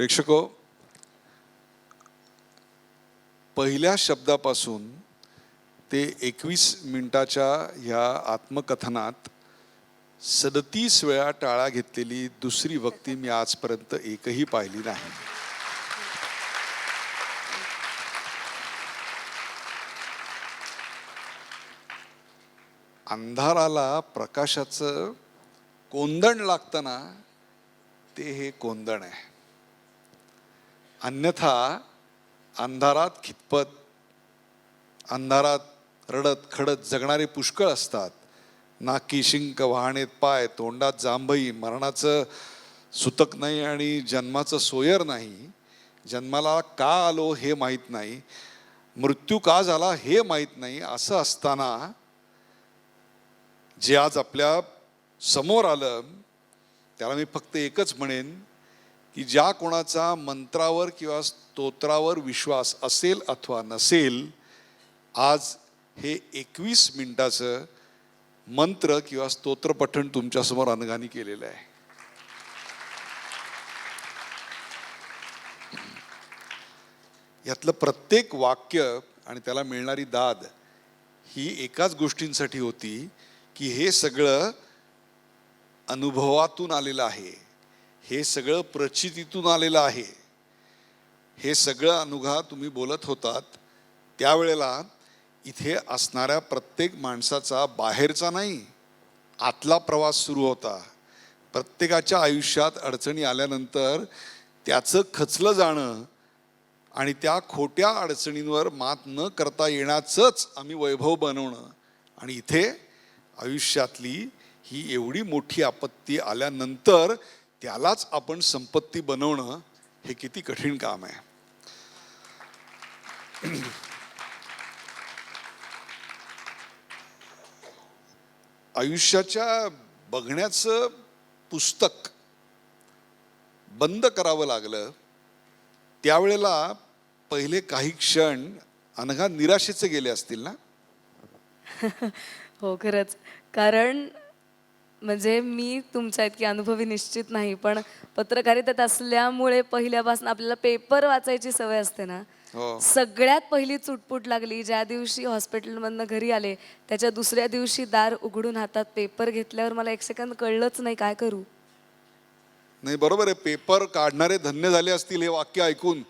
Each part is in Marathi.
प्रेक्षको, पहिल्या शब्दापासून ते 21 मिनिटाच्या ह्या आत्मकथनात 37 वेळा टाळा घेतलेली दुसरी व्यक्ती मी आजपर्यंत एकही पाहिली नाही. अंधाराला प्रकाशाचं कोंदण लागतं ना, ते हे कोंदण आहे. अन्यथा अंधारात खितपत, अंधारात रडत खडत जगणारे पुष्कळ असतात. नाकी शिंक, वाहनेत पाय, तोंडात जांभई, मरणाचं सुतक नाही आणि जन्माचं सोयर नाही. जन्माला का आलो हे माहीत नाही, मृत्यू का झाला हे माहीत नाही. असं असताना जे आज आपल्या समोर आलं त्याला मी फक्त एकच म्हणेन की ज्या कोणाचा मंत्रावर किंवा स्तोत्रावर विश्वास असेल अथवा नसेल, आज हे 21 मिनिटाचं मंत्र किंवा स्तोत्र पठण तुमच्यासमोर अनगानी केलेलं आहे. यातलं प्रत्येक वाक्य आणि त्याला मिळणारी दाद ही एकाच गोष्टींसाठी होती की हे सगळं अनुभवातून आलेलं आहे, हे सगळं प्रचितीतून आलेलं आहे. हे सगळं अनुघा तुम्ही बोलत होतात त्यावेळेला इथे असणाऱ्या प्रत्येक माणसाचा बाहेरचा नाही, आतला प्रवास सुरू होता. प्रत्येकाच्या आयुष्यात अडचणी आल्यानंतर त्याचं खचलं जाणं आणि त्या खोट्या अडचणींवर मात न करता येण्याचंच आम्ही वैभव बनवणं, आणि इथे आयुष्यातली ही एवढी मोठी आपत्ती आल्यानंतर त्यालाच आपण संपत्ती बनवणं हे किती कठीण काम आहे. आयुष्याच्या बघण्याचं पुस्तक बंद करावं लागलं त्यावेळेला पहिले काही क्षण अनघा निराशेचे गेले असतील ना? हो, खरंच. कारण म्हणजे मी तुमच्या इतकी अनुभवी निश्चित नाही, पण पत्रकारितेत असल्यामुळे पहिल्यापासून आपल्याला पेपर वाचायची सवय असते ना. सगळ्यात पहिली चुटपुट लागली ज्या दिवशी हॉस्पिटलमधनं घरी आले, त्याच्या दुसऱ्या दिवशी दार उघडून हातात पेपर घेतल्यावर मला एक सेकंद कळलंच नाही काय करू. नाही, बरोबर आहे. पेपर काढणारे धन्य झाले असतील हे वाक्य ऐकून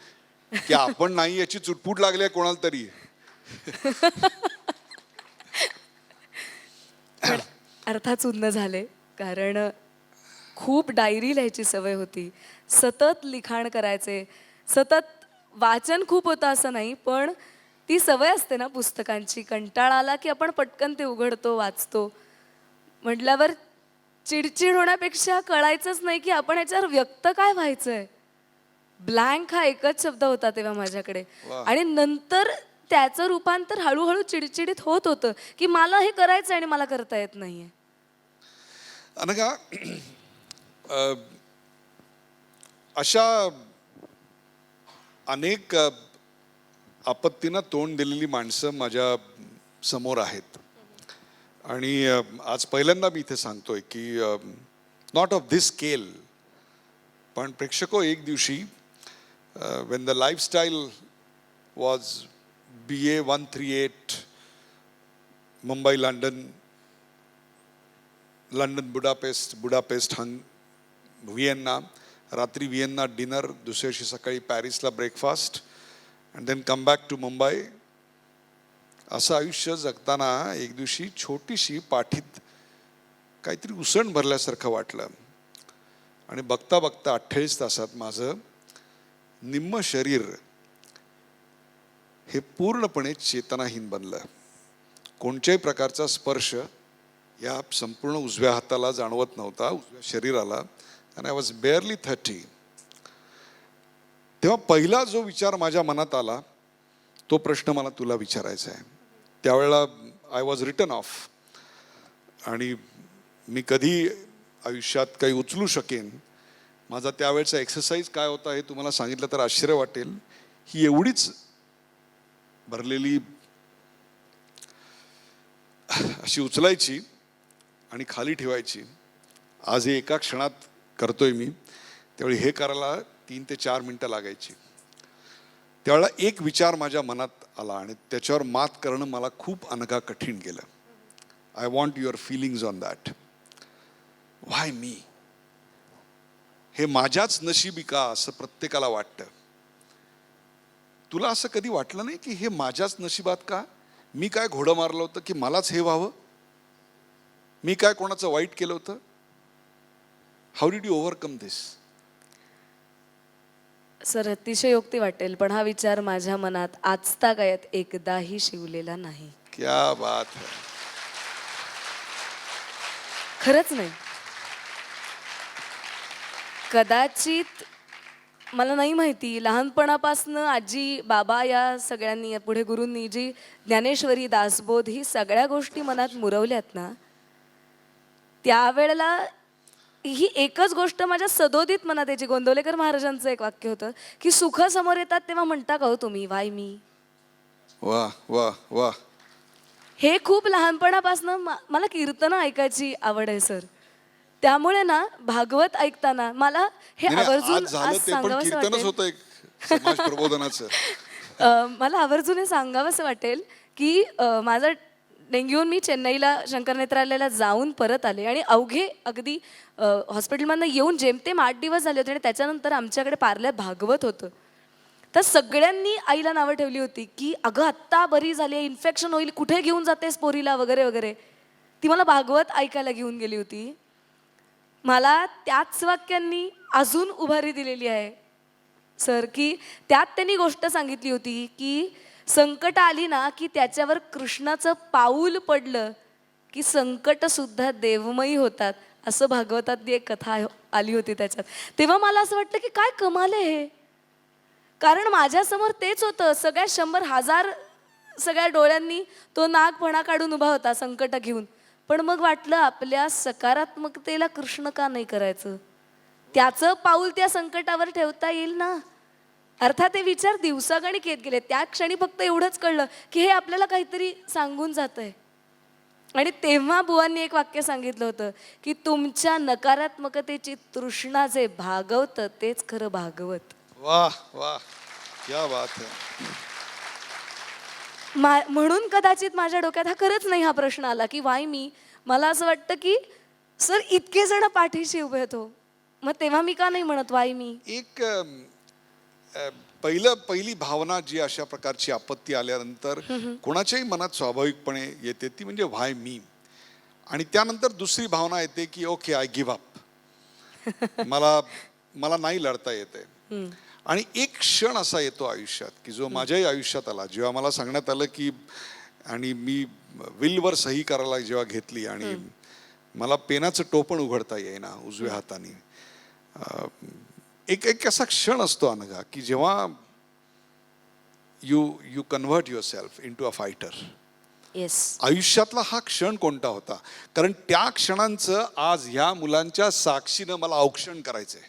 की आपण नाही याची चुटपुट लागली आहे कोणाला तरी. पण अर्थात चुन्न झाले, कारण खूप डायरी लिहायची सवय होती, सतत लिखाण करायचे, सतत वाचन खूप होतं असं नाही, पण ती सवय असते ना पुस्तकांची. कंटाळा आला की आपण पटकन ते उघडतो, वाचतो. म्हटल्यावर चिडचिड होण्यापेक्षा कळायचंच नाही की आपण ह्याच्यावर व्यक्त काय व्हायचंय. ब्लँक हा एकच शब्द होता तेव्हा माझ्याकडे. आणि नंतर त्याचं रूपांतर हळूहळू चिडचिडीत होत होतं की मला हे करायचं आणि मला करता येत नाहीये. अनघा, अशा अनेक आपत्तींना तोंड दिलेली माणसं माझ्या समोर आहेत, आणि आज पहिल्यांदा मी इथे सांगतोय की नॉट ऑफ धिस स्केल, पण प्रेक्षको, एक दिवशी when the lifestyle was BA 138 Mumbai London, London Budapest, Budapest Vienna, रात्री व्हिएन्ना डिनर, दुसऱ्या दिवशी सकाळी पॅरिसला breakfast, and then come back to Mumbai. असं आयुष्य जगताना एक दिवशी छोटीशी पाठीत काहीतरी उसण भरल्यासारखं वाटलं, आणि बघता बघता 48 तासात माझं निम्म शरीर हे पूर्णपणे चेतनाहीन बनलं. कोणत्याही प्रकारचा स्पर्श या संपूर्ण उजव्या हाताला जाणवत नव्हता, उजव्या शरीराला, आणि आय वॉज बेअरली 30. तेव्हा पहिला जो विचार माझ्या मनात आला तो प्रश्न मला तुला विचारायचा आहे. त्यावेळेला आय वॉज रिटन ऑफ, आणि मी कधी आयुष्यात काही उचलू शकेन, माझा त्यावेळेचा एक्सरसाइज काय होता हे तुम्हाला सांगितलं तर आश्चर्य वाटेल. ही एवढीच भरलेली अशी उचलायची आणि खाली ठेवायची. आज हे एका क्षणात करतोय मी, त्यावेळी हे करायला 3 ते 4 मिनटं लागायची. त्यावेळेला एक विचार माझ्या मनात आला आणि त्याच्यावर मात करणं मला खूप अनघा कठीण गेलं. I want your feelings on that. Why me? हे माझ्याच नशिबी का असं प्रत्येकाला वाटतं. तुला असं कधी वाटलं नाही की हे माझ्याच नशिबात का? मी काय घोडं मारलं होतं की मलाच हे व्हावं? मी काय कोणाचं वाईट केलं होतं? How did you overcome this? Sir अतिशयोक्ती वाटेल पण हा विचार माझ्या मनात आजतागायत एकदाही शिवलेला नाही. क्या बात है. खरंच नाही. कदाचित मला नाही माहिती, लहानपणापासनं आजी बाबा या सगळ्यांनी पुढे गुरूंनी जी ज्ञानेश्वरी दासबोध ही सगळ्या गोष्टी मनात मुरवल्यात ना, त्यावेळेला ही एकच गोष्ट माझ्या सदोदित मनात यायची. गोंदवलेकर महाराजांचं एक वाक्य होतं की सुख समोर येतात तेव्हा म्हणता का हो तुम्ही वाय मी? वा वा वा. हे खूप लहानपणापासून मला कीर्तनं ऐकायची आवड आहे सर. त्यामुळे ना भागवत ऐकताना मला हे नाही, आवर्जून आज झालं आज ते पण सांगावंसं कीर्तनच वाटेल. होतं एक समाज प्रबोधनाचं. मला आवर्जून हे सांगावंसं वाटेल की माझा डेंग्यूहून मी चेन्नईला शंकर नेत्रालयाला जाऊन परत आले आणि अवघे अगदी हॉस्पिटलमधनं येऊन जेमतेम 8 दिवस झाले होते आणि त्याच्यानंतर आमच्याकडे पार्ल्यात भागवत होतं. तर सगळ्यांनी आईला नावं ठेवली होती की अगं आत्ता बरी झाली आहे, इन्फेक्शन होईल, कुठे घेऊन जातेस पोरीला वगैरे वगैरे. ती मला भागवत ऐकायला घेऊन गेली होती. मला त्याच वाक्यांनी अजून उभारी दिलेली आहे सर, की त्यात त्यांनी गोष्ट सांगितली होती की संकट आली ना की त्याच्यावर कृष्णाचं पाऊल पडलं की संकट सुद्धा देवमयी होतात, असं भागवतातली एक कथा आली होती त्याच्यात. तेव्हा मला असं वाटलं की काय कमाल आहे हे. कारण माझ्यासमोर तेच होतं, सगळ्या 100,000 सगळ्या डोळ्यांनी तो नागफणा काढून उभा होता संकट घेऊन. पण मग वाटलं आपल्या सकारात्मकतेला कृष्ण का नाही करायचं? त्याचं पाऊल त्या संकटावर ठेवता येईल ना. अर्थात ते विचार दिवसागणिक येत गेले. त्या क्षणी फक्त एवढंच कळलं की हे आपल्याला काहीतरी सांगून जातंय. आणि तेव्हा बुवांनी एक वाक्य सांगितलं होतं की तुमच्या नकारात्मकतेची तृष्णा जे भागवतं तेच खरं भागवत. वाह वाह, क्या बात है. म्हणून कदाचित माझ्या डोक्यात हा खरंच नाही हा प्रश्न आला की वाय मी. मला असं वाटतं की सर इतके जण पाठीशी उभे होतो, मग तेव्हा मी का नाही म्हणत वाय मी. एक पहिली भावना जी अशा प्रकारची आपत्ती आल्यानंतर कोणाच्याही मनात स्वाभाविकपणे येते ती म्हणजे व्हाय मी. आणि त्यानंतर दुसरी भावना येते की ओके आय गिव्ह अप. मला नाही लढता येते. आणि एक क्षण असा येतो आयुष्यात की जो माझ्याही आयुष्यात आला जेव्हा मला सांगण्यात आलं की, आणि मी विलवर सही करायला जेव्हा घेतली आणि मला पेनाचं टोपण उघडता येईना उजव्या हाताने. एक असा क्षण असतो अनघा की जेव्हा you convert yourself into a fighter. Yes. आयुष्यातला हा क्षण कोणता होता? कारण त्या क्षणांचं आज ह्या मुलांच्या साक्षीनं मला औक्षण करायचंय.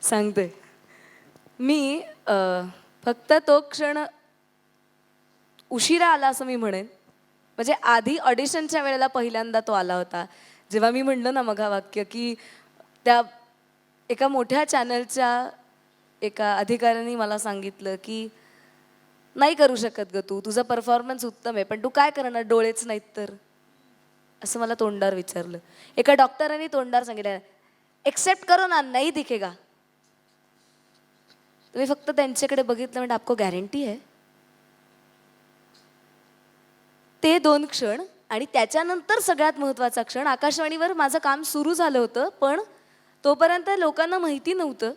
सांगते मी. फक्त तो क्षण उशिरा आला असं मी म्हणेन. म्हणजे आधी ऑडिशनच्या वेळेला पहिल्यांदा तो आला होता, जेव्हा मी म्हणलं ना मग हा वाक्य की त्या एका मोठ्या चॅनलच्या एका अधिकाऱ्याने मला सांगितलं की नाही करू शकत ग तू, तुझा परफॉर्मन्स उत्तम आहे पण तू काय करणार, डोळेच नाहीत तर, असं मला तोंडावर विचारलं. एका डॉक्टरांनी तोंडावर सांगितलं एक्सेप्ट करो ना नहीं दिखेगा. तुम्ही फक्त त्यांच्याकडे बघितलं म्हणजे आपको गॅरंटी आहे. ते 2 क्षण आणि त्याच्यानंतर सगळ्यात महत्त्वाचा क्षण, आकाशवाणीवर माझं काम सुरू झालं होतं पण तोपर्यंत लोकांना माहिती नव्हतं.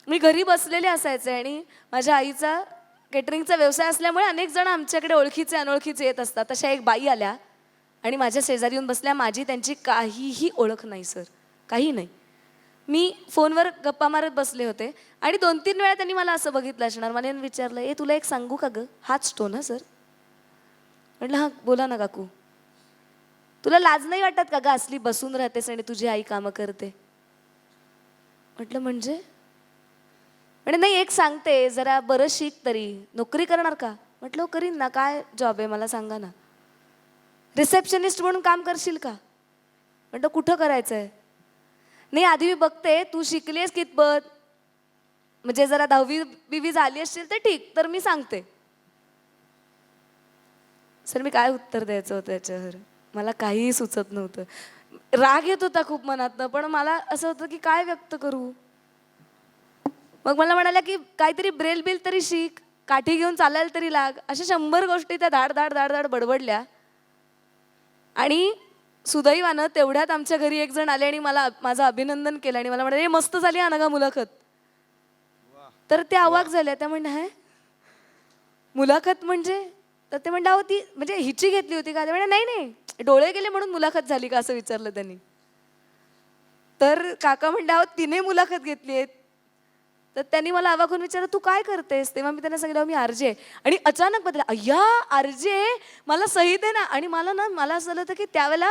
मी घरी बसलेले असायचे आणि माझ्या आईचा केटरिंगचा व्यवसाय असल्यामुळे अनेक जण आमच्याकडे ओळखीचे अनोळखीचे येत असतात. तशा एक बाई आल्या आणि माझ्या शेजारी येऊन बसल्या. माझी त्यांची काहीही ओळख नाही सर, काही नाही. मी फोनवर गप्पा मारत बसले होते आणि 2-3 वेळा त्यांनी मला असं बघितलं असणार. मला विचारलं ए तुला एक सांगू का गं, हाच टोन ना सर. म्हटलं हां बोला ना काकू. तुला लाज नाही वाटत का गं, असली बसून राहतेस आणि तुझी आई कामं करते. म्हटलं म्हणजे नाही एक सांगते जरा बरं शिक, तरी नोकरी करणार का. म्हटलं करीन ना, काय जॉब आहे मला सांगा ना. रिसेप्शनिस्ट म्हणून काम करशील का. म्हटलं कुठं करायचं आहे. नाही आधी मी बघते तू शिकलीस कितपत, म्हणजे जरा 10वी बिवी झाली असतील तर ठीक, तर मी सांगते. सर मी काय उत्तर द्यायचं होतं याच्यावर, मला काहीही सुचत नव्हतं. राग येत होता खूप मनातनं, पण मला असं होतं की काय व्यक्त करू. मग मला म्हणाल्या की काहीतरी ब्रेल बिल तरी शिक, काठी घेऊन चालायला तरी लाग. अशा 100 गोष्टी त्या धाड धाड धाड धाड बडबडल्या. आणि सुदैवानं तेवढ्यात आमच्या घरी एक जण आले आणि मला माझं अभिनंदन केलं आणि मला म्हणाले, मस्त झाली अनघा मुलाखत. तर त्या अवाक झाल्या. त्या म्हणल्या हे मुलाखत म्हणजे, तर ते म्हणलं अहो ती म्हणजे हिची घेतली होती का. ते म्हणजे नाही नाही डोळे गेले म्हणून मुलाखत झाली का असं विचारलं त्यांनी. तर काका म्हणले अहो तिने मुलाखत घेतली आहे. तर त्यांनी मला अवाकून विचारलं तू काय करतेस. तेव्हा मी त्यांना सांगितलं मी आरजे आहे. आणि अचानक बदल अय्या आरजे मला सही दे ना. आणि मला असं झालं होतं की त्यावेळेला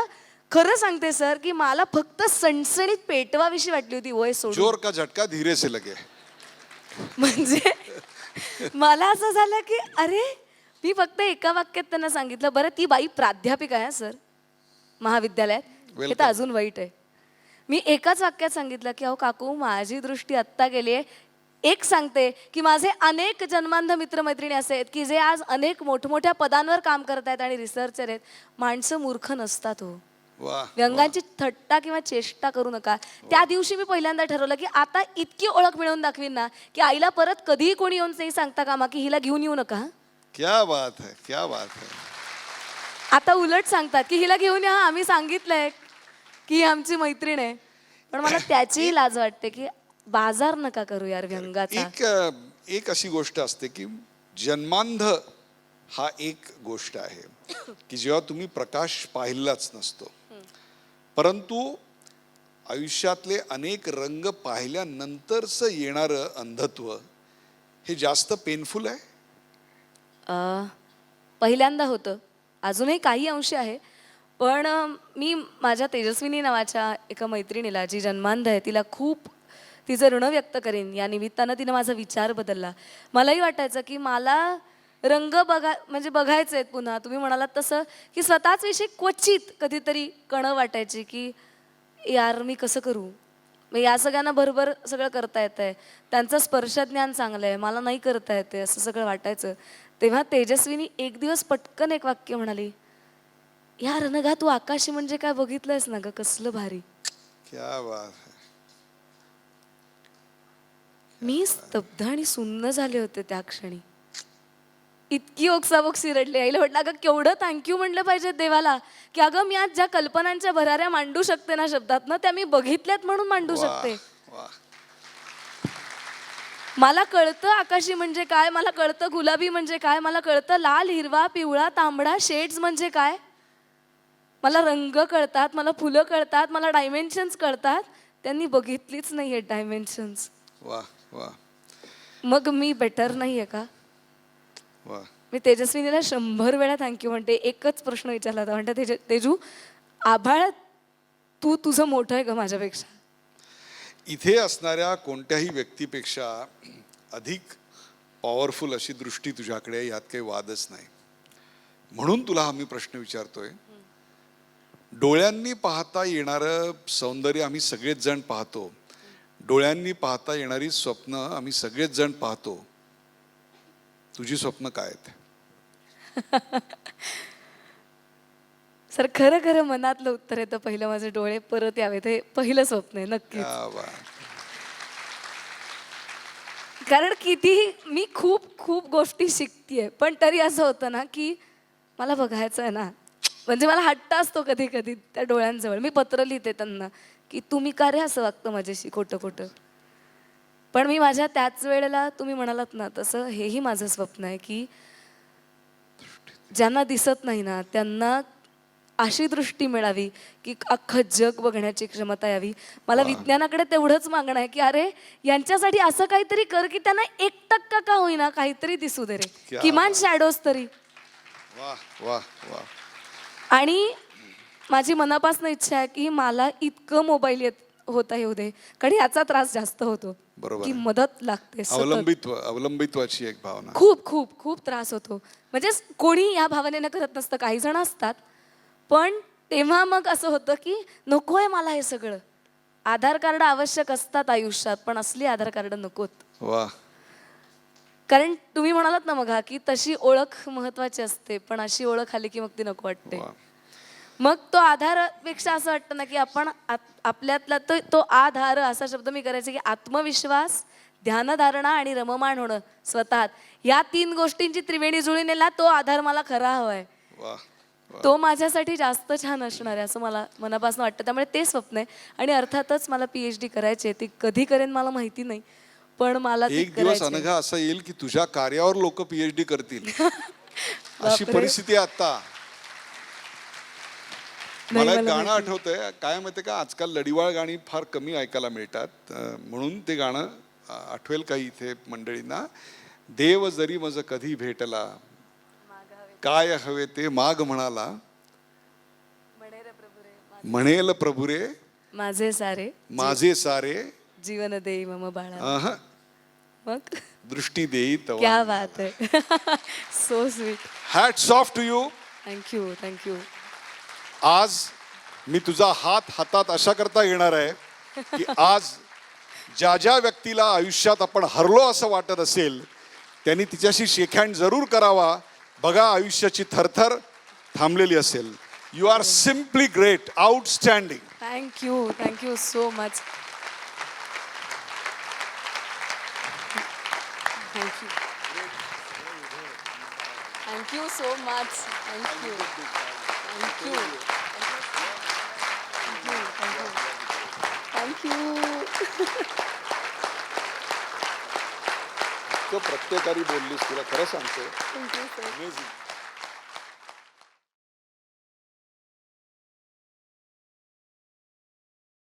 खरं सांगते सर की मला फक्त सणसणीत पेटवाविषयी वाटली होती वय सोडून. जोर का झटका धीरे से लगे. म्हणजे मला असं झालं की अरे मी फक्त एका वाक्यात त्यांना सांगितलं, बरं ती बाई प्राध्यापिका आहे सर महाविद्यालयात, हे तर अजून वाईट आहे. मी एकाच वाक्यात सांगितलं की अहो काकू माझी दृष्टी आत्ता गेली आहे. एक सांगते की माझे अनेक जन्मांध मित्रमैत्रिणी असे आहेत की जे आज अनेक मोठमोठ्या पदांवर काम करत आहेत आणि रिसर्चर आहेत. माणसं मूर्ख नसतात हो. वा व्यंगाची थट्टा किंवा चेष्टा करू नका. त्या दिवशी मी पहिल्यांदा ठरवलं की आता इतकी ओळख मिळवून दाखवीन ना की आईला परत कधीही कोणी येऊन नाही सांगता कामा की हिला घेऊन येऊ नका. क्या बात है, क्या बात है. आता उलट सांगतात की हिला घेऊन या, आम्ही सांगितलंय की ही आमची मैत्रीण आहे. पण मला त्याचीही लाज वाटते की बाजार नका करू यार व्यंगाचा. एक अशी गोष्ट असते की जन्मांध हा एक गोष्ट आहे की जेव्हा तुम्ही प्रकाश पाहिलाच नसतो, परंतु आयुष्यातले अनेक रंग पाहिल्यानंतरच येणारं अंधत्व हे जास्त पेनफुल आहे. पहिल्यांदा होतं, अजूनही काही अंशी आहे. पण मी माझ्या तेजस्विनी नावाच्या एका मैत्रिणीला जी जन्मांध आहे तिला खूप तिचं ऋण व्यक्त करेन. या निमित्तानं तिनं माझा विचार बदलला. मलाही वाटायचं की मला रंग म्हणजे बघायचे आहेत पुन्हा. तुम्ही म्हणालात तसं की स्वतःच विषयी क्वचित कधीतरी कणं वाटायची की यार मी कसं करू. मग या सगळ्यांना बरोबर सगळं करता येतं आहे, त्यांचं स्पर्शज्ञान चांगलं आहे, मला नाही करता येते असं सगळं वाटायचं. तेव्हा तेजस्विनी एक दिवस पटकन एक वाक्य म्हणाली, यार अनघा तू आकाशी म्हणजे काय बघितलंयस ना ग, कसलं भारी. क्या बात है. मी स्तब्ध आणि सुन्न झाले होते त्या क्षणी. इतकी ओक्साबोक्सी रडली. आईला म्हटलं अगं केवढं थँक्यू म्हणलं पाहिजे देवाला की अगं मी आज ज्या कल्पनांच्या भराऱ्या मांडू शकते ना शब्दात ना, त्या मी बघितल्यात म्हणून मांडू शकते. वा. मला कळतं आकाशी म्हणजे काय, मला कळतं गुलाबी म्हणजे काय, मला कळतं लाल हिरवा पिवळा तांबडा शेड्स म्हणजे काय. मला रंग कळतात, मला फुलं कळतात, मला डायमेन्शन्स कळतात. त्यांनी बघितलीच नाही आहेत डायमेन्शन्स. वा वा मग मी बेटर नाही आहे का. वा. मी तेजस्विनीला 100 वेळा थँक्यू म्हणते. एकच प्रश्न विचारला होता, म्हणते तेजू आभाळ तू तुझं मोठं आहे का माझ्यापेक्षा. इथे असणाऱ्या कोणत्याही व्यक्तीपेक्षा अधिक पॉवरफुल अशी दृष्टी तुझ्याकडे आहे, यात काही वादच नाही. म्हणून तुला हा मी प्रश्न विचारतोय. डोळ्यांनी पाहता येणारं सौंदर्य आम्ही सगळेच जण पाहतो, डोळ्यांनी पाहता येणारी स्वप्न आम्ही सगळेच जण पाहतो. तुझी स्वप्न काय आहेत? सर खरं खरं मनातलं उत्तर येतं पहिलं, माझे डोळे परत यावेत हे पहिलं स्वप्न आहे नक्की. क्या बात. कारण कितीही मी खूप खूप गोष्टी शिकतेय, पण तरी असं होतं ना की मला बघायचं आहे ना. म्हणजे मला हट्ट असतो कधी कधी त्या डोळ्यांजवळ. मी पत्र लिहिते त्यांना की तुम्ही का रे असं वागतं माझ्याशी खोटं खोटं. पण मी माझ्या त्याच वेळेला तुम्ही म्हणालात ना तसं हेही माझं स्वप्न आहे की ज्यांना दिसत नाही ना त्यांना अशी दृष्टी मिळावी की अख्खं जग बघण्याची क्षमता यावी. मला विज्ञानाकडे तेवढंच मागणं आहे की अरे यांच्यासाठी असं काहीतरी कर की त्यांना 1% का होईना काहीतरी दिसू दे रे, किमान शॅडोज तरी. वा वा वा. आणि माझी मनापासून इच्छा आहे की मला इतकं मोबाईल होता येऊ दे, कारण याचा त्रास जास्त होतो. बरोबर की आहे. मदत लागते सतत. अवलंबित्वाची एक भावना. खूप खूप खूप त्रास होतो. म्हणजे कोणी या भावनेनं करत नसतं, काही जण असतात. पण तेव्हा मग असं होतं की नको आहे मला हे सगळं. आधार कार्ड आवश्यक असतात आयुष्यात, पण असली आधार कार्ड नकोत. वा. कारण तुम्ही म्हणालात ना मग की तशी ओळख महत्वाची असते, पण अशी ओळख आली की मग ती नको वाटते. वा. मग तो आधारापेक्षा असं वाटतं ना की आपण आपल्यातला तो आधार, असा शब्द मी करायचे की आत्मविश्वास, ध्यानधारणा आणि रममाण होणं स्वतःत, या 3 गोष्टींची त्रिवेणी जुळीनेला तो आधार मला खरा हवाय. वा. तो माझ्यासाठी जास्त छान असणार आहे असं मला मनापासून वाटतं. त्यामुळे ते स्वप्न आहे. आणि अर्थातच मला PhD करायची आहे. ती कधी करेन मला माहिती नाही, पण मला ती एक दिवस करायची आहे. अनघा असा येईल की तुझ्या कार्यावर लोक PhD करतील. अशी बापरे. परिस्थिती आहे आता. नाही, मला एक मला गाणं माहिती. आठवतंय, काय माहितीये का, आजकाल लढीवाळ गाणी फार कमी ऐकायला मिळतात, म्हणून ते गाणं आठवेल काही इथे मंडळींना. देव जरी मज कधी भेटला, काय हवे ते माग म्हणाला, म्हणेल प्रभुरे माझे सारे माझे सारे, जीवन देई मम बाळा. अह, मग दृष्टी देई तवा. क्या बात आहे. So sweet. Hats off to you. Thank you thank you. आज मी तुझा हात हातात अशा करता घेणार आहे की आज ज्या ज्या व्यक्तीला आयुष्यात आपण हरलो असं वाटत असेल, त्यांनी तिच्याशी शेकहँड जरूर करावा. बघा, आयुष्याची थरथर थांबलेली असेल. You are simply great, outstanding. Thank you so much. Thank you so much. Thank you. प्रत्येकाने बोललीस, तुला खरं सांगतो. Thank you sir. Amazing.